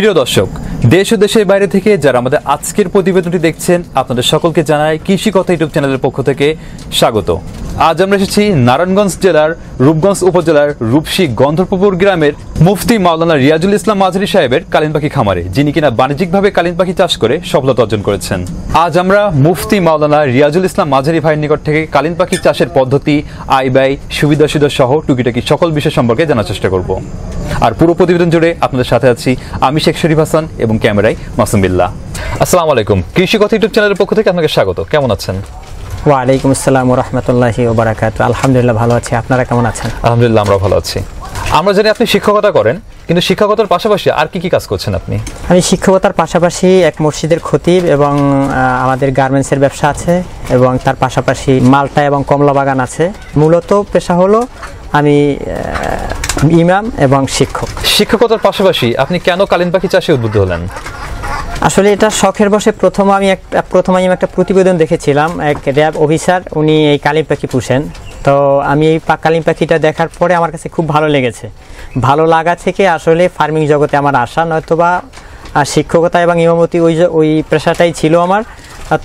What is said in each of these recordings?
প্রিয় দর্শক, দেশ ও দেশের বাইরে থেকে যারা আমাদের আজকের প্রতিবেদনটি দেখছেন, আপনাদের সকলকে জানাই কৃষি কথা ইউটিউব চ্যানেলের পক্ষ থেকে স্বাগত। আজ আমরা এসেছি নারায়ণগঞ্জ জেলার রূপগঞ্জ উপজেলার রূপসী গন্ধর্বপুর গ্রামের মুফতি মাওলানা রিয়াজুল ইসলাম মাঝারি সাহেবের কালিম পাখি খামারে, যিনি কিনা বাণিজ্যিকভাবে কালিম পাখি চাষ করে সফলতা অর্জন করেছেন। আজ আমরা মুফতি মাওলানা রিয়াজুল ইসলাম মাঝারি ভাইয়ের নিকট থেকে কালিম পাখি চাষের পদ্ধতি, আয় ব্যয়, সুবিধা সহ টুকিটাকি সকল বিষয় সম্পর্কে জানার চেষ্টা করব। আর পুরো প্রতিবেদন জুড়ে আপনাদের সাথে আছি আমি শেখ শরীফ হাসান এবং ক্যামেরায় মাসুম বিল্লাহ। আসসালামু আলাইকুম, কৃষি কথা ইউটিউব চ্যানেলের পক্ষ থেকে আপনাকে স্বাগত। কেমন আছেন? ওয়ালাইকুম আসসালাম ওয়া রাহমাতুল্লাহি ওয়া বারাকাতুহু। আলহামদুলিল্লাহ ভালো আছি, আপনারা কেমন আছেন? আলহামদুলিল্লাহ আমরা ভালো আছি। আমরা জানি আপনি শিক্ষকতা করেন, কিন্তু শিক্ষকতার পাশাপাশি আর কি কি কাজ করছেন আপনি? আমি শিক্ষকতার পাশাপাশি এক মসজিদের খতিব এবং আমাদের গার্মেন্টসের ব্যবসা আছে এবং তার পাশাপাশি মালটা এবং কমলা বাগান আছে। মূলত পেশা হলো আমি ইমাম এবং শিক্ষক। শিক্ষকতার পাশাপাশি আপনি কেন কালিম পাখি চাষে উদ্বুদ্ধ হলেন? আসলে এটা শখের বসে প্রথম আমি একটা প্রতিবেদন দেখেছিলাম, এক র্যাব অফিসার উনি এই কালিম পাখি পুষেন। তো আমি এই কালিম পাখিটা দেখার পরে আমার কাছে খুব ভালো লেগেছে। ভালো লাগা থেকে আসলে ফার্মিং জগতে আমার আসা, নয়তোবা শিক্ষকতা এবং ইমামতি ওই পেশাটাই ছিল আমার।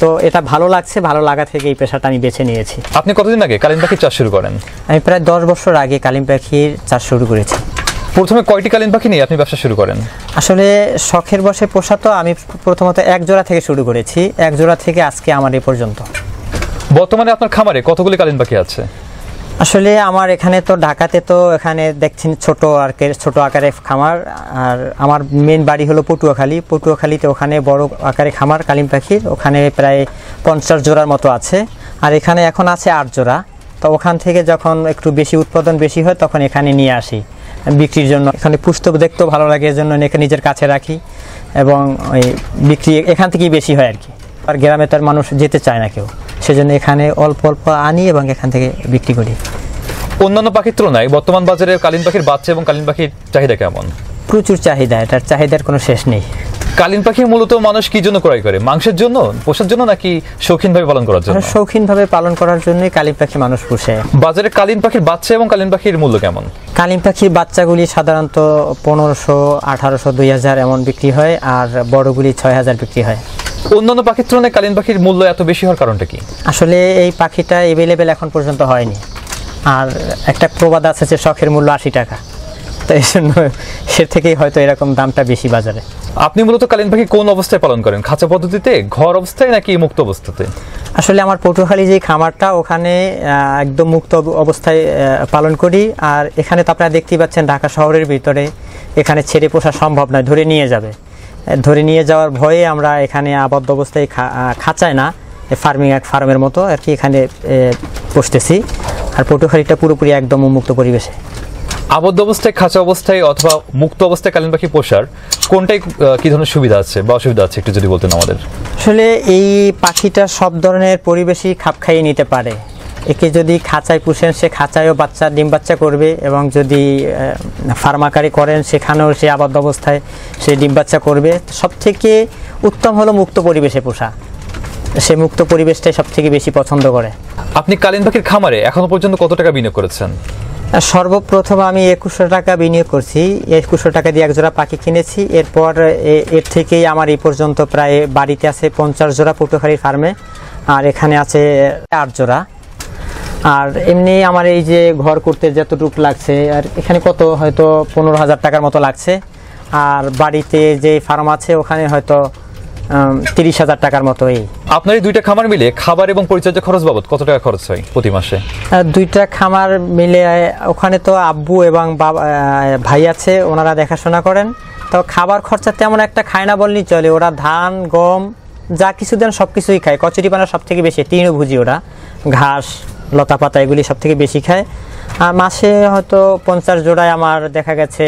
তো এটা ভালো লাগছে, ভালো লাগা থেকে এই পেশাটা আমি বেছে নিয়েছি। আপনি কতদিন আগে কালিম পাখির চাষ শুরু করেন? আমি প্রায় 10 বছর আগে কালিম পাখির চাষ শুরু করেছি। প্রথমে কয়টি কালিম পাখি নিয়ে আপনি ব্যবসা শুরু করেন? আসলে শখের বসে পোষা, তো আমি প্রথমত এক জোড়া থেকে শুরু করেছি। এক জোড়া থেকে আজকে আমার এ পর্যন্ত। বর্তমানে আপনার খামারে কতগুলি কালিম পাখি আছে? আসলে আমার এখানে তো ঢাকাতে তো এখানে দেখছেন ছোট আকারে খামার, আর আমার মেন বাড়ি হলো পটুয়াখালীতে ওখানে বড় আকারে খামার কালিম পাখির, ওখানে প্রায় 50 জোড়ার মতো আছে। আর এখানে এখন আছে 8 জোড়া। তো ওখান থেকে যখন একটু বেশি উৎপাদন বেশি হয় তখন এখানে নিয়ে আসি বিক্রির জন্য। এখানে পুষতে দেখতেও ভালো লাগে, এর জন্য নিজের কাছে রাখি এবং ওই বিক্রি এখান থেকেই বেশি হয় আর কি। আর গ্রামে তো আর মানুষ যেতে চায় না কেউ, সেজন্য এখানে অল্প অল্প আনি এবং এখান থেকে বিক্রি করি। অন্যান্য পাখির তুলনায় বর্তমান বাজারে কালিম পাখির বাচ্চা এবং কালিম পাখির চাহিদা কেমন? প্রচুর চাহিদা, এটার চাহিদার কোনো শেষ নেই। কালিম পাখি মূলত মানুষ কি জন্য ক্রয় করে? মাংসের জন্য, পোষার জন্য, নাকি শৌখিনভাবে পালন করার জন্য? শৌখিনভাবে পালন করার জন্যই কালিম পাখি মানুষ পোষে। বাজারে কালিম পাখির বাচ্চা এবং কালিম পাখির মূল্য কেমন? কালিম পাখির বাচ্চাগুলি সাধারণত 1500, 1800, 2000 এমন বিক্রি হয়, আর বড়গুলি 6000 বিক্রি হয়। অন্যান্য পাখির তুলনায় কালিম পাখির মূল্য এত বেশি হওয়ার কারণটা কি? আসলে এই পাখিটা এভেলেবেল এখন পর্যন্ত হয়নি। আর একটা প্রবাদ আছে যে শখের মূল্য 80 টাকা, তো এই জন্য সে থেকেই হয়তো এরকম দামটা বেশি বাজারে। আপনি মূলত কালিম পাখি কোন অবস্থায় পালন করেন? খাঁচা পদ্ধতিতে, ঘর অবস্থায়, নাকি মুক্ত অবস্থাতে? আসলে আমার পটুয়াখালী যে খামারটা, ওখানে একদম মুক্ত অবস্থায় পালন করি। আর এখানে তো আপনারা দেখতেই পাচ্ছেন ঢাকা শহরের ভিতরে এখানে ছেড়ে পোষা সম্ভব নয়, ধরে নিয়ে যাওয়ার ভয়ে আমরা এখানে আবদ্ধ অবস্থায় খাঁচায় না, ফার্মের মতো আর কি এখানে পুষতেছি। আর পটুয়াখালীটা পুরোপুরি একদম উন্মুক্ত পরিবেশে। আবদ্ধ অবস্থায়, খাঁচা অবস্থায় অথবা মুক্ত অবস্থায় কালিম পাখি পোষার কোনটাই কি ধরনের সুবিধা আছে বা অসুবিধা আছে একটু যদি বলতেন আমাদের। আসলে এই পাখিটা সব ধরনের পরিবেশই খাপ খাইয়ে নিতে পারে। একে যদি খাঁচায় পুষেন, সে খাঁচায়ও ডিম বাচ্চা করবে, এবং যদি ফার্ম আকারে করেন সেখানেও সে আবদ্ধ অবস্থায় সে ডিম বাচ্চা করবে। সব থেকে উত্তম হলো মুক্ত পরিবেশে পোষা, সে মুক্ত পরিবেশটাই সব থেকে বেশি পছন্দ করে। আপনি কালিম পাখির খামারে এখনো পর্যন্ত কত টাকা বিনিয়োগ করেছেন? সর্বপ্রথম আমি 2100 টাকা বিনিয়োগ করছি। 2100 টাকা দিয়ে এক জোড়া পাখি কিনেছি। এরপর এর থেকেই আমার এই পর্যন্ত প্রায় বাড়িতে আছে 50 জোড়া পটুয়াখালীর ফার্মে, আর এখানে আছে 8 জোড়া। আর এমনি আমার এই যে ঘর করতে যতটুকু লাগছে, আর এখানে কত হয়তো 15,000 টাকার মতো লাগছে। আর বাড়িতে যে ফার্ম আছে ওখানে হয়তো 30,000 টাকার মতো। এই আপনার এই দুইটা খামার মিলে খাবার এবং পরিচর্যা খরচ বাবদ কত টাকা খরচ হয় প্রতি মাসে? দুইটা খামার মিলে ওখানে তো আব্বু এবং ভাই আছে, ওনারা দেখাশোনা করেন। তো খাবার খরচা তেমন একটা খায় না বললেই চলে। ওরা ধান, গম যা কিছু দেন সব কিছুই খায়। কচুরিপানা সব থেকে বেশি, তৃণভোজী ওরা, ঘাস, লতা পাতা এগুলি সব থেকে বেশি খায়। আর মাসে হয়তো 50 জোড়ায় আমার দেখা গেছে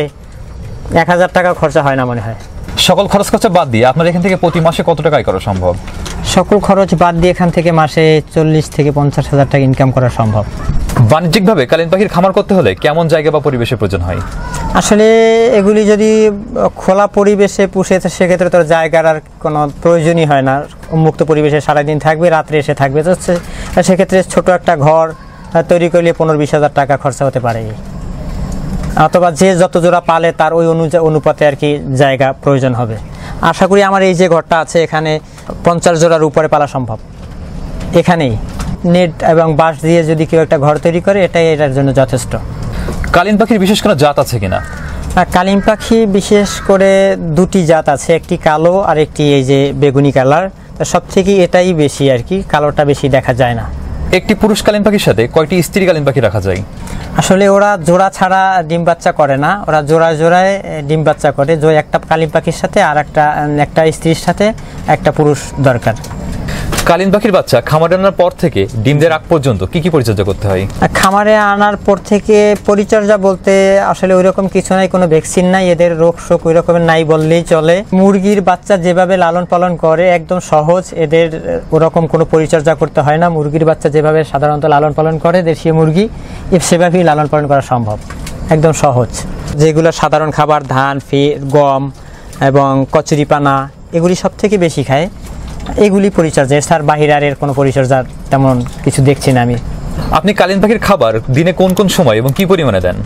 1000 টাকা খরচা হয় না মনে হয়। সকল খরচ খরচা বাদ দিয়ে আপনার এখান থেকে প্রতি মাসে কত টাকা আয় করা সম্ভব? সকল খরচ বাদ দিয়ে এখান থেকে মাসে 40 থেকে 50,000 টাকা ইনকাম করা সম্ভব। বাণিজ্যিকভাবে কালিম পাখির খামার করতে হলে কেমন জায়গা বা পরিবেশের প্রয়োজন হয়? আসলে এগুলি যদি খোলা পরিবেশে পুষে, সেক্ষেত্রে তো জায়গার আর কোনো প্রয়োজনই হয় না। উন্মুক্ত পরিবেশে সারাদিন থাকবে, রাত্রে এসে থাকবে। তো সেক্ষেত্রে ছোট একটা ঘর তৈরি করলে 15-20 হাজার টাকা খরচা হতে পারে। অথবা যে যত জোড়া পালে তার ওই অনুপাতে আর কি জায়গা প্রয়োজন হবে। আশা করি আমার এই যে ঘরটা আছে এখানে 50 জোড়ার উপরে পালা সম্ভব। এখানেই নেট এবং বাঁশ দিয়ে যদি কেউ একটা ঘর তৈরি করে এটাই এটার জন্য যথেষ্ট। কালিম পাখির বিশেষ কোনো জাত আছে কিনা? কালিম পাখি বিশেষ করে দুটি জাত আছে, একটি কালো আর একটি এই যে বেগুনি কালার। সব থেকে এটাই বেশি আর কি, কালোটা বেশি দেখা যায় না। একটি পুরুষ কালিম পাখির সাথে কয়টি স্ত্রী কালিম পাখি রাখা যায়? আসলে ওরা জোড়া ছাড়া ডিম বাচ্চা করে না, ওরা জোড়ায় জোড়ায় ডিম বাচ্চা করে। যে একটা কালিম পাখির সাথে আর একটা স্ত্রীর সাথে একটা পুরুষ দরকার। কালিম পাখির বাচ্চা খামারে আনার পর থেকে ডিম দেওয়ার আগ পর্যন্ত কি কি পরিচর্যা করতে হয়? খামারে আনার পর থেকে পরিচর্যা বলতে আসলে ওইরকম কিছু নাই, কোনো ভ্যাকসিন নাই, এদের রোগ শোক ওই রকমের নাই বললেই চলে। মুরগির বাচ্চা যেভাবে লালন পালন করে একদম সহজ, এদের ওরকম কোনো পরিচর্যা করতে হয় না। মুরগির বাচ্চা যেভাবে সাধারণত লালন পালন করে দেশীয় মুরগি, সেভাবেই লালন পালন করা সম্ভব, একদম সহজ। যেগুলো সাধারণ খাবার ধান, গম এবং কচুরিপানা এগুলি সব থেকে বেশি খায়, এগুলি পরিচর্যা। স্যার বাহির আর এর কোনো পরিচর্যা তেমন কিছু দেখছি না আমি। আপনি কালিম পাখির খাবার দিনে কোন কোন সময় এবং কি পরিমাণে দেন?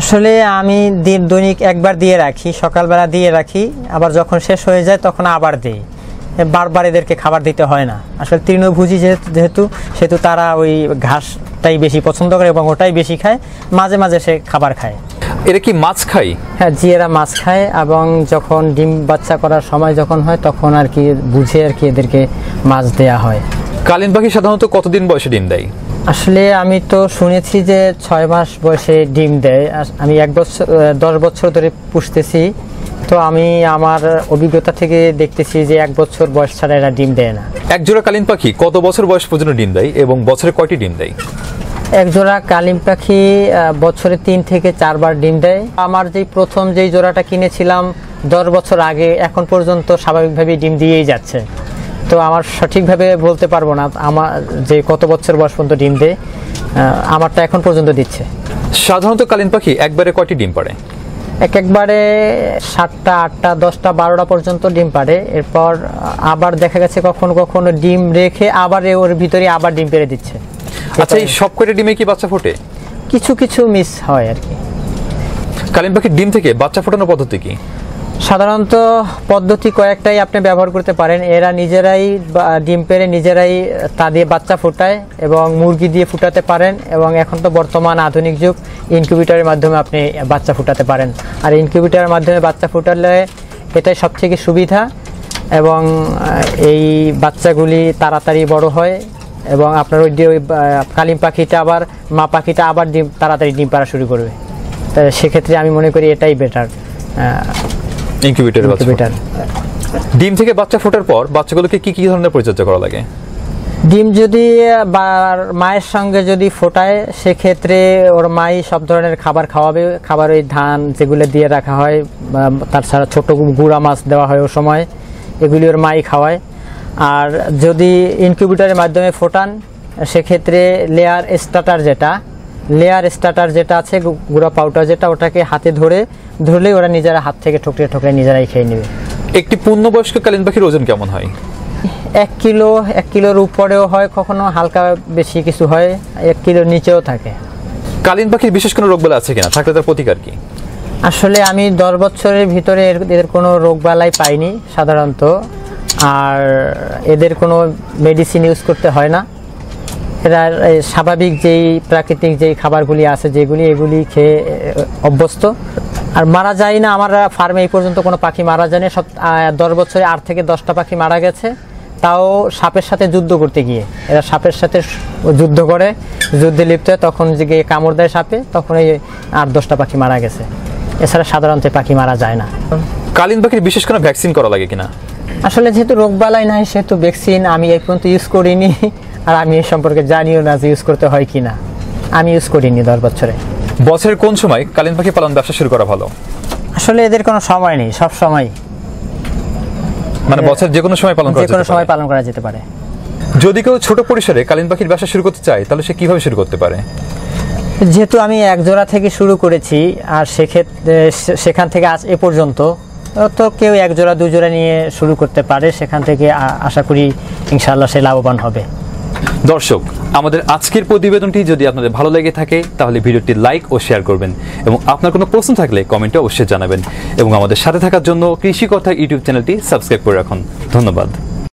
আসলে আমি দৈনিক একবার দিয়ে রাখি, সকালবেলা দিয়ে রাখি, আবার যখন শেষ হয়ে যায় তখন আবার দিই। বারবার এদেরকে খাবার দিতে হয় না। আসলে তৃণভোজী যেহেতু সেহেতু তারা ওই ঘাসটাই বেশি পছন্দ করে এবং ওটাই বেশি খায়, মাঝে মাঝে সে খাবার খায়। এরা কি মাছ খায়? হ্যাঁ জি, এরা মাছ খায় এবং যখন ডিম বাচ্চা করার সময় যখন হয় তখন আর কি বুঝে আর কি এদেরকে মাছ দেয়া হয়। কালিম পাখি সাধারণত কতদিন বয়সে ডিম দেয়? আসলে আমি তো শুনেছি যে 6 মাস বয়সে ডিম দেয়। আমি 10 বছর ধরে পুষতেছি, তো আমি আমার অভিজ্ঞতা থেকে দেখতেছি যে 1 বছর বয়স ছাড়া এরা ডিম দেয় না। এক জোড়া কালিম পাখি কত বছর বয়স পর্যন্ত ডিম দেয় এবং বছরে কয়টি ডিম দেয়? এক জোড়া কালিম পাখি বছরে 3 থেকে 4 বার ডিম দেয়। আমার প্রথম যেই জোড়াটা কিনেছিলাম 10 বছর আগে, এখন পর্যন্ত স্বাভাবিকভাবে ডিম দিয়েই যাচ্ছে। তো আমার সঠিকভাবে বলতে পারবো না আমার যে কত বছর বয়স পর্যন্ত ডিম দেয়, আমারটা এখন পর্যন্ত দিচ্ছে। সাধারণত কালিম পাখি একবারে কয়টি ডিম পাড়ে? একবারে 7টা 8টা 10টা 12টা পর্যন্ত ডিম পাড়ে। এরপর আবার দেখা গেছে কখনো কখনো ডিম রেখে আবার ওর ভিতরে আবার ডিম পেড়ে দিচ্ছে। আচ্ছা, এই সব কয়টা ডিমে কি বাচ্চা ফোটে? কিছু কিছু মিস হয় আর কি। কালিম পাখির ডিম থেকে বাচ্চা ফোটানোর পদ্ধতি কি? সাধারণত পদ্ধতি কয়েকটাই আপনি ব্যবহার করতে পারেন। এরা নিজেরাই ডিম পেড়ে নিজেরাই তা দিয়ে বাচ্চা ফোটায় এবং মুরগি দিয়ে ফুটাতে পারেন, এবং এখন তো বর্তমান আধুনিক যুগ, ইনকিউবেটরের মাধ্যমে আপনি বাচ্চা ফুটাতে পারেন। আর ইনকিউবেটরের মাধ্যমে বাচ্চা ফুটালে এটাই সবথেকে সুবিধা, এবং এই বাচ্চাগুলি তাড়াতাড়ি বড় হয় এবং আপনার ওই কালিম পাখিটা আবার মা পাখিটা আবার তাড়াতাড়ি ডিম পাড়া শুরু করবে। সেক্ষেত্রে আমি মনে করি এটাই বেটার। ইনকিউবেটর ডিম থেকে বাচ্চা ফোটার পর বাচ্চাগুলোকে কি কি ধরনের পরিচর্যা করা লাগে? ডিম যদি মায়ের সঙ্গে যদি ফোটায় সেক্ষেত্রে ওর মাই সব ধরনের খাবার খাওয়াবে। খাবার ওই ধান যেগুলো দিয়ে রাখা হয়, তাছাড়া ছোট গুঁড়া মাছ দেওয়া হয় ও সময়, এগুলি ওর মাই খাওয়ায়। আর যদি ইনকিউবেটরের মাধ্যমে ফোটান সেক্ষেত্রে লেয়ার স্টার্টার যেটা আছে, গুঁড়া পাউডার যেটা, ওটাকে হাতে ধরলেই ওরা নিজেরা হাত থেকে ঠোকরে ঠোকরে নিজেরাই খেয়ে নেবে। একটি পূর্ণবয়স্ক কালিম পাখির ওজন কেমন হয়? 1 কিলোর উপরেও হয়, কখনো হালকা বেশি কিছু হয়, 1 কিলোর নিচেও থাকে। কালিম পাখির বিশেষ কোনো রোগবালাই আছে কিনা, থাকলে তার প্রতিকার কি? আসলে আমি 10 বছরের ভিতরে এদের কোনো রোগবালাই পাইনি সাধারণত, আর এদের কোনো মেডিসিন ইউজ করতে হয় না। এরা স্বাভাবিক যেই প্রাকৃতিক যেই খাবারগুলি আছে এগুলি খেয়ে অভ্যস্ত, আর মারা যায় না। আমার ফার্মে এই পর্যন্ত কোনো পাখি মারা যায়নি। 10 বছরে 8 থেকে 10টা পাখি মারা গেছে, তাও সাপের সাথে যুদ্ধ করতে গিয়ে। এরা সাপের সাথে যুদ্ধ করে, যুদ্ধে লিপ্ত হয়, তখন যে গিয়ে কামড় দেয় সাপে, তখন এই 8-10টা পাখি মারা গেছে। এছাড়া সাধারণত পাখি মারা যায় না। কালিম পাখির বিশেষ কোনো ভ্যাকসিন করা লাগে কিনা? আসলে যেহেতু রোগবালাই নাই সেহেতু ভ্যাকসিন আমি এই পর্যন্ত ইউজ করিনি, আর আমি এই সম্পর্কে জানিও না যে ইউজ করতে হয় কিনা। আমি ইউজ করিনি 10 বছরে। বছরের কোন সময় কালিম পাখি পালন ব্যবসা শুরু করা ভালো? আসলে এদের কোনো সময় নেই, সব সময়, মানে বছর যে কোনো সময় পালন করা যেতে পারে। যদি কেউ ছোট পরিসরে কালিম পাখির ব্যবসা শুরু করতে চায় তাহলে সে কিভাবে শুরু করতে পারে? যেহেতু আমি 1 জোড়া থেকে শুরু করেছি, আর সেখান থেকে আজ এ পর্যন্ত তো কেউ 1 জোড়া 2 জোড়া নিয়ে শুরু করতে পারে। সেখান থেকে আশা করি ইনশাআল্লাহ সে লাভবান হবে। দর্শক, আমাদের আজকের প্রতিবেদনটি যদি আপনাদের ভালো লেগে থাকে তাহলে ভিডিওটি লাইক ও শেয়ার করবেন এবং আপনার কোনো প্রশ্ন থাকলে কমেন্টে অবশ্যই জানাবেন এবং আমাদের সাথে থাকার জন্য কৃষি কথা ইউটিউব চ্যানেলটি সাবস্ক্রাইব করে রাখুন। ধন্যবাদ।